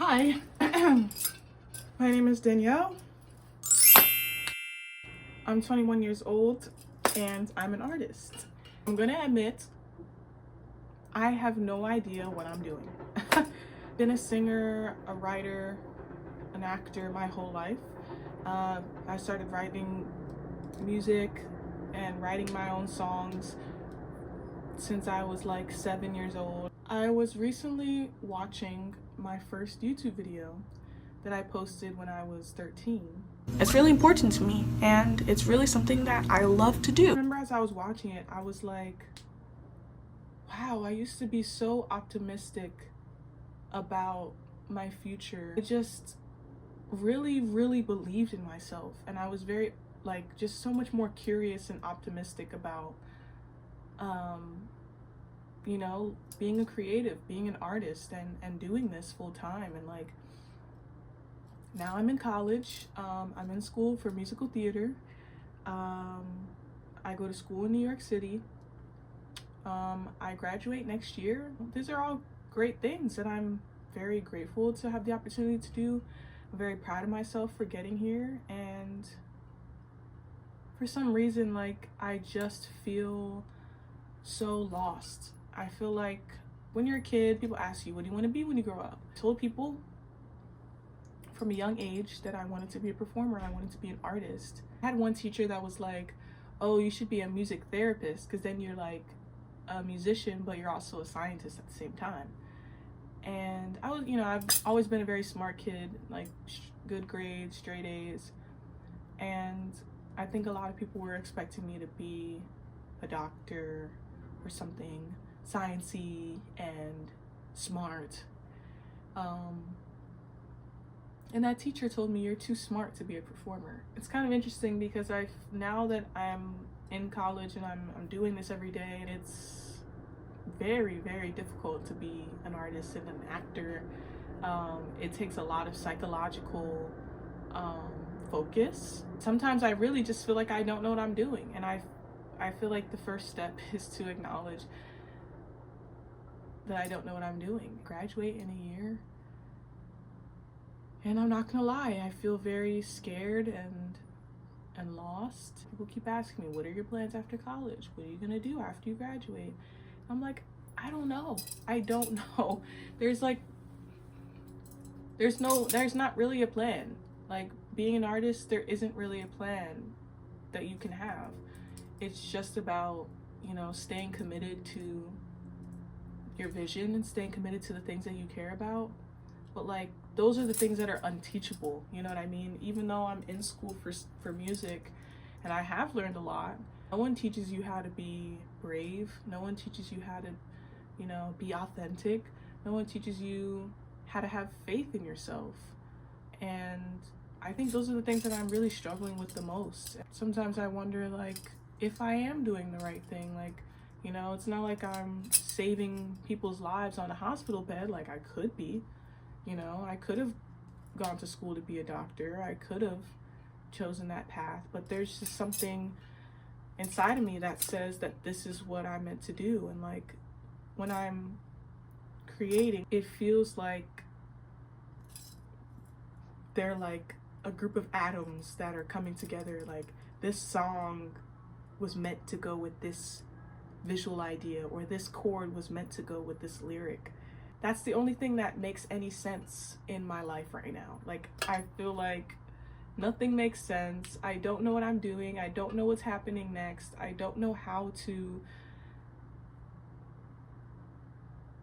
Hi, my name is Danielle. I'm 21 years old and I'm an artist. I'm gonna admit, I have no idea what I'm doing. Been a singer, a writer, an actor my whole life. I started writing music and writing my own songs since I was like 7 years old. I was recently watching my first YouTube video that I posted when I was 13. It's really important to me and it's really something that I love to do. I remember as I was watching it, I was like, wow, I used to be so optimistic about my future. I just really believed in myself, and I was very just so much more curious and optimistic about you know, being a creative, being an artist, and doing this full time. And like, now I'm in college. I'm in school for musical theater. I go to school in New York City. I graduate next year. These are all great things that I'm very grateful to have the opportunity to do. I'm very proud of myself for getting here, and for some reason, like, I just feel so lost. I feel like when you're a kid, people ask you, what do you want to be when you grow up? I told people from a young age that I wanted to be a performer, I wanted to be an artist. I had one teacher that was like, oh, you should be a music therapist, because then you're like a musician, but you're also a scientist at the same time. And I was, you know, I've always been a very smart kid, like good grades, straight A's. And I think a lot of people were expecting me to be a doctor or something sciencey and smart. And that teacher told me, you're too smart to be a performer. It's kind of interesting because now that I'm in college and I'm doing this every day, and it's very difficult to be an artist and an actor. It takes a lot of psychological focus. Sometimes I really just feel like I don't know what I'm doing, and I feel like the first step is to acknowledge that I don't know what I'm doing. Graduate in a year, and I'm not gonna lie, I feel very scared and lost. People keep asking me, what are your plans after college? What are you gonna do after you graduate? I'm like, I don't know. I don't know. There's not really a plan. Like, being an artist, there isn't really a plan that you can have. It's just about, you know, staying committed to your vision and staying committed to the things that you care about. But like, those are the things that are unteachable, you know what I mean? Even though I'm in school for music and I have learned a lot, no one teaches you how to be brave. No one teaches you how to, you know, be authentic. No one teaches you how to have faith in yourself. And I think those are the things that I'm really struggling with the most. Sometimes I wonder, like, if I am doing the right thing. Like, you know, it's not like I'm saving people's lives on a hospital bed like I could be. You know, I could have gone to school to be a doctor. I could have chosen that path, but there's just something inside of me that says that this is what I'm meant to do. And like, when I'm creating, it feels like they're like a group of atoms that are coming together. Like, this song was meant to go with this visual idea, or this chord was meant to go with this lyric. That's the only thing that makes any sense in my life right now. Like, I feel like nothing makes sense. I don't know what I'm doing. I don't know what's happening next. I don't know how to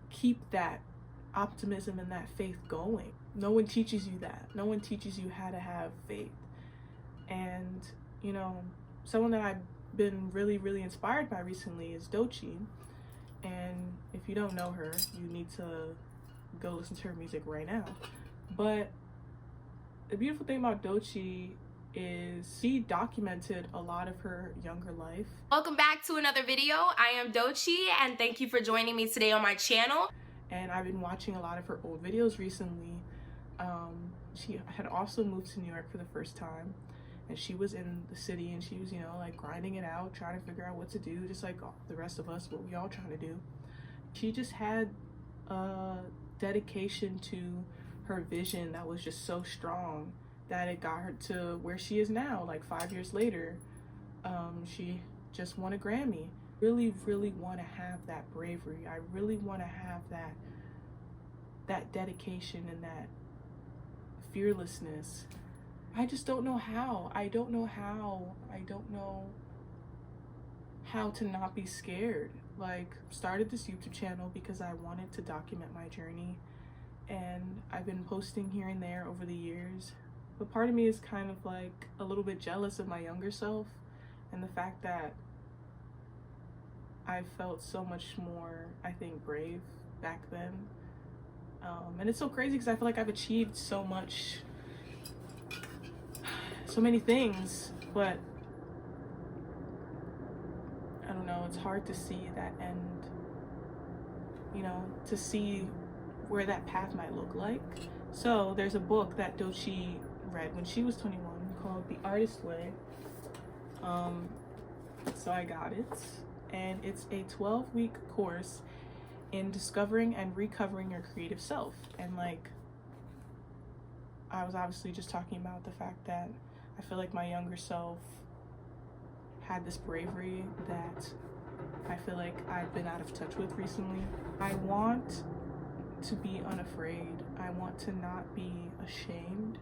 keep that optimism and that faith going. No one teaches you that. No one teaches you how to have faith. And, you know, someone that I've been really inspired by recently is Doechii. And if you don't know her, you need to go listen to her music right now. But the beautiful thing about Doechii is she documented a lot of her younger life. Welcome back to another video. I am Doechii, and thank you for joining me today on my channel. And I've been watching a lot of her old videos recently. She had also moved to New York for the first time, and she was in the city, and she was, you know, like grinding it out, trying to figure out what to do, just like the rest of us, what we all trying to do. She just had a dedication to her vision that was just so strong that it got her to where she is now, like 5 years later. She just won a Grammy. Really, really want to have that bravery. I really want to have that dedication and that fearlessness. I just don't know how. I don't know how to not be scared. Like, started this YouTube channel because I wanted to document my journey, and I've been posting here and there over the years. But part of me is kind of like a little bit jealous of my younger self and the fact that I felt so much more, I think, brave back then. And it's so crazy because I feel like I've achieved so much, so many things, but I don't know, it's hard to see that end, you know, to see where that path might look like. So there's a book that Doechii read when she was 21 called The Artist Way. So I got it, and it's a 12-week course in discovering and recovering your creative self. And like, I was obviously just talking about the fact that I feel like my younger self had this bravery that I feel like I've been out of touch with recently. I want to be unafraid. I want to not be ashamed.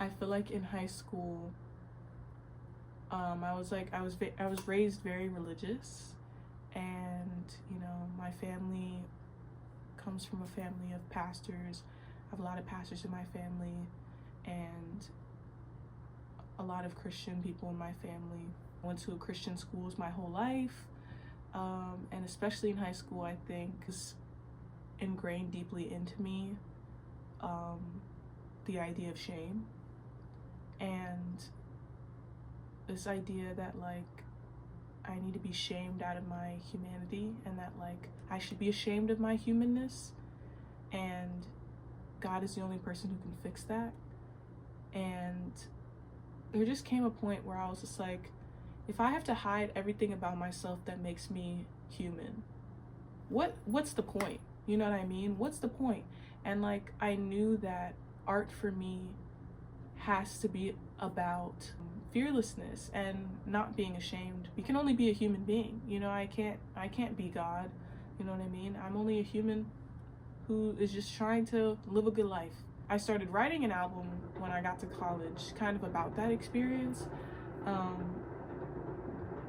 I feel like in high school, I was raised very religious, and you know, my family comes from a family of pastors. I have a lot of pastors in my family, and a lot of Christian people in my family. I went to Christian schools my whole life, and especially in high school, I think is ingrained deeply into me the idea of shame, and this idea that like I need to be shamed out of my humanity, and that like I should be ashamed of my humanness, and God is the only person who can fix that. And there just came a point where I was just like, if I have to hide everything about myself that makes me human, what's the point? You know what I mean? What's the point? And like, I knew that art for me has to be about fearlessness and not being ashamed. We can only be a human being, you know. I can't be God, you know what I mean? I'm only a human who is just trying to live a good life. I started writing an album when I got to college, kind of about that experience,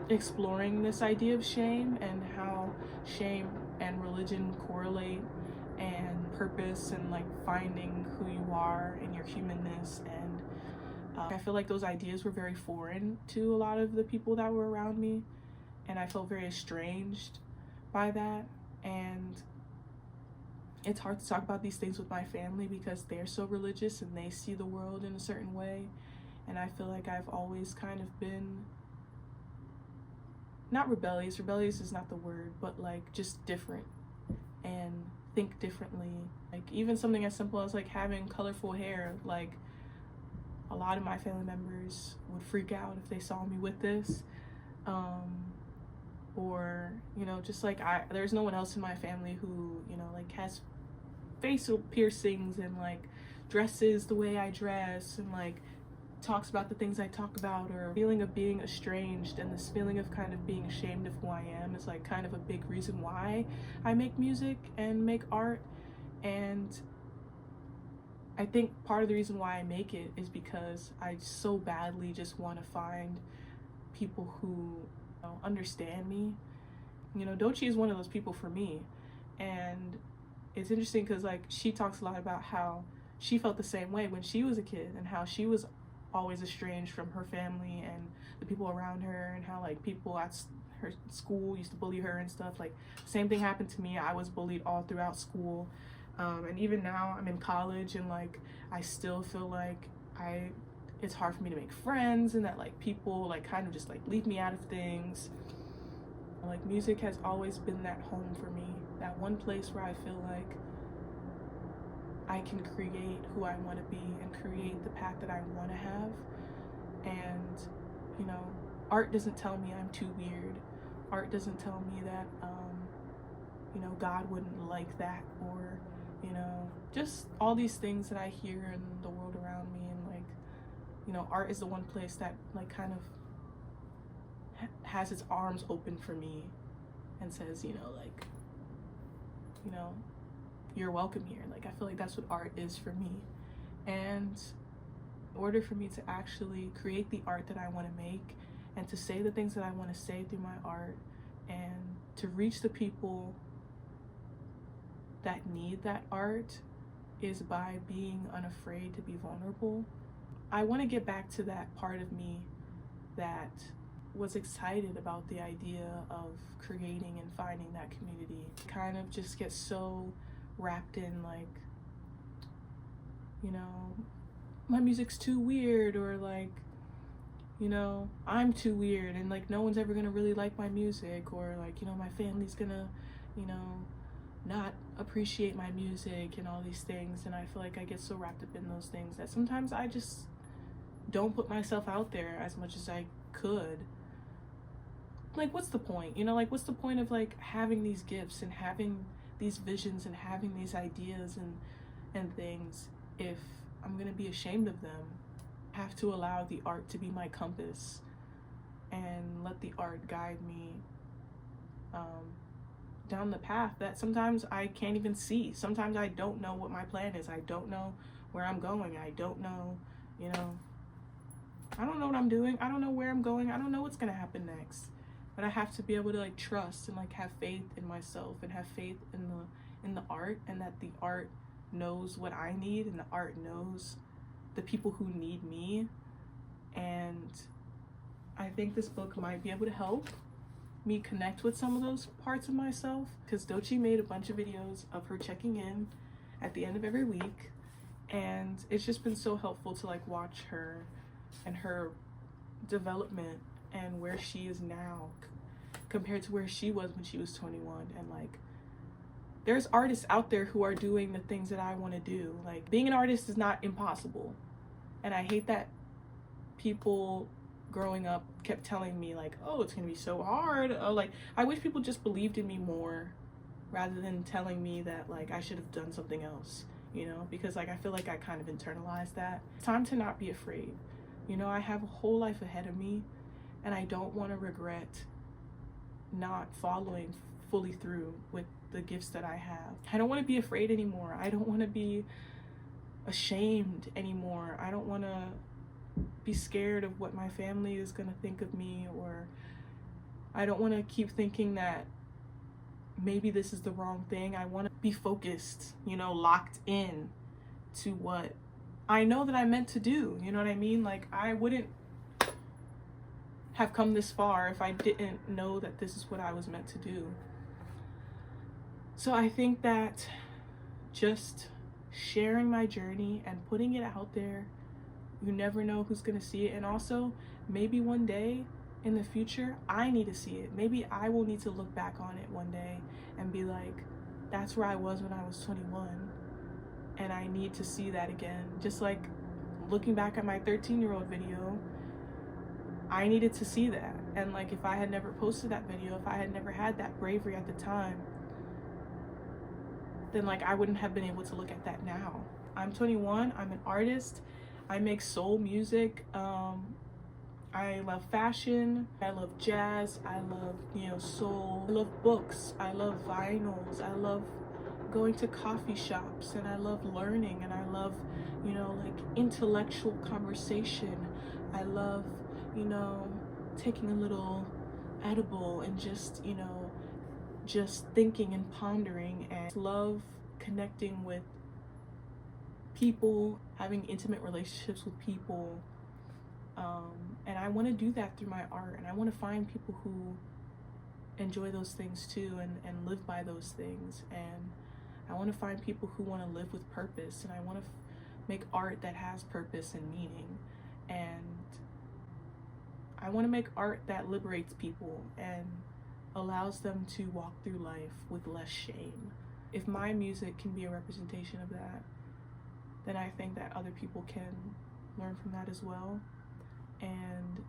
exploring this idea of shame and how shame and religion correlate, and purpose, and like finding who you are and your humanness. And I feel like those ideas were very foreign to a lot of the people that were around me, and I felt very estranged by that. And it's hard to talk about these things with my family because they're so religious and they see the world in a certain way. And I feel like I've always kind of been, not rebellious is not the word, but like just different and think differently. Like even something as simple as like having colorful hair, like a lot of my family members would freak out if they saw me with this. Or, you know, just like there's no one else in my family who, you know, like has facial piercings and like dresses the way I dress and like talks about the things I talk about, or feeling of being estranged, and this feeling of kind of being ashamed of who I am is like kind of a big reason why I make music and make art. And I think part of the reason why I make it is because I so badly just want to find people who, you know, understand me. You know, Doechii is one of those people for me. And it's interesting because like she talks a lot about how she felt the same way when she was a kid, and how she was always estranged from her family and the people around her, and how like people at her school used to bully her and stuff. Like same thing happened to me. I was bullied all throughout school, and even now I'm in college, and like I still feel like it's hard for me to make friends, and that like people like kind of just like leave me out of things. Like music has always been that home for me, that one place where I feel like I can create who I want to be and create the path that I want to have. And, you know, art doesn't tell me I'm too weird. Art doesn't tell me that, you know, God wouldn't like that, or, you know, just all these things that I hear in the world around me. And like, you know, art is the one place that like kind of has its arms open for me and says, you know, like, you know, you're welcome here. Like, I feel like that's what art is for me. And in order for me to actually create the art that I want to make and to say the things that I want to say through my art and to reach the people that need that art is by being unafraid to be vulnerable. I want to get back to that part of me that was excited about the idea of creating and finding that community. Kind of just get so wrapped in like, you know, my music's too weird, or like, you know, I'm too weird and like no one's ever gonna really like my music, or like, you know, my family's gonna, you know, not appreciate my music and all these things. And I feel like I get so wrapped up in those things that sometimes I just don't put myself out there as much as I could. Like, what's the point? You know, like, what's the point of like having these gifts and having these visions and having these ideas and things if I'm gonna be ashamed of them? I have to allow the art to be my compass and let the art guide me down the path that sometimes I can't even see. Sometimes I don't know what my plan is. I don't know where I'm going. I don't know, you know, I don't know what I'm doing. I don't know where I'm going. I don't know what's gonna happen next. But I have to be able to like trust and like have faith in myself and have faith in the art, and that the art knows what I need and the art knows the people who need me. And I think this book might be able to help me connect with some of those parts of myself, because Doechii made a bunch of videos of her checking in at the end of every week, and it's just been so helpful to like watch her and her development and where she is now compared to where she was when she was 21. And like, there's artists out there who are doing the things that I want to do. Like, being an artist is not impossible, and I hate that people growing up kept telling me like, oh, it's gonna be so hard. Oh, like, I wish people just believed in me more rather than telling me that like I should have done something else, you know, because like I feel like I kind of internalized that. It's time to not be afraid. You know, I have a whole life ahead of me, and I don't want to regret not following fully through with the gifts that I have. I don't want to be afraid anymore. I don't want to be ashamed anymore. I don't want to be scared of what my family is going to think of me, or I don't want to keep thinking that maybe this is the wrong thing. I want to be focused, you know, locked in to what I know that I meant to do. You know what I mean? Like, I wouldn't have come this far if I didn't know that this is what I was meant to do. So I think that just sharing my journey and putting it out there, you never know who's gonna see it. And also, maybe one day in the future, I need to see it. Maybe I will need to look back on it one day and be like, that's where I was when I was 21. And I need to see that again. Just like looking back at my 13-year-old video, I needed to see that. And like, if I had never posted that video, if I had never had that bravery at the time, then like I wouldn't have been able to look at that now. I'm 21, I'm an artist, I make soul music, I love fashion, I love jazz, I love, you know, soul, I love books, I love vinyls, I love going to coffee shops, and I love learning, and I love, you know, like intellectual conversation. I love, you know, taking a little edible and just, you know, just thinking and pondering, and love connecting with people, having intimate relationships with people. And I want to do that through my art, and I want to find people who enjoy those things too, and live by those things. And I want to find people who want to live with purpose, and I want to make art that has purpose and meaning. And I want to make art that liberates people and allows them to walk through life with less shame. If my music can be a representation of that, then I think that other people can learn from that as well. And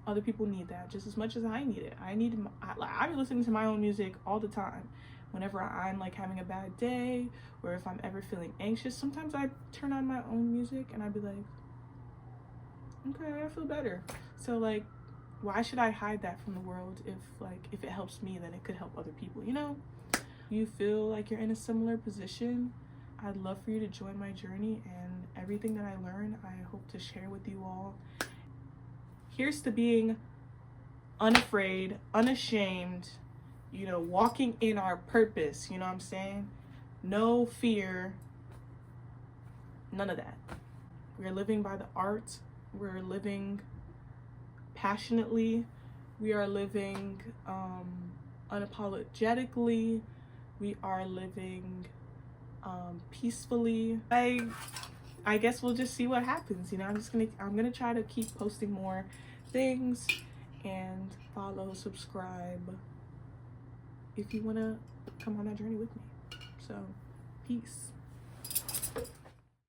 other people need that just as much as I need it. I be listening to my own music all the time, whenever I'm like having a bad day, or if I'm ever feeling anxious, sometimes I turn on my own music and I'd be like, okay, I feel better. So like, why should I hide that from the world if it helps me, then it could help other people, you know? You feel like you're in a similar position, I'd love for you to join my journey, and everything that I learn, I hope to share with you all. Here's to being unafraid, unashamed, you know, walking in our purpose, you know what I'm saying? No fear, none of that. We're living by the art, we're living passionately, we are living unapologetically, we are living peacefully. I guess we'll just see what happens, you know. I'm gonna try to keep posting more things, and follow, subscribe if you want to come on that journey with me. So peace.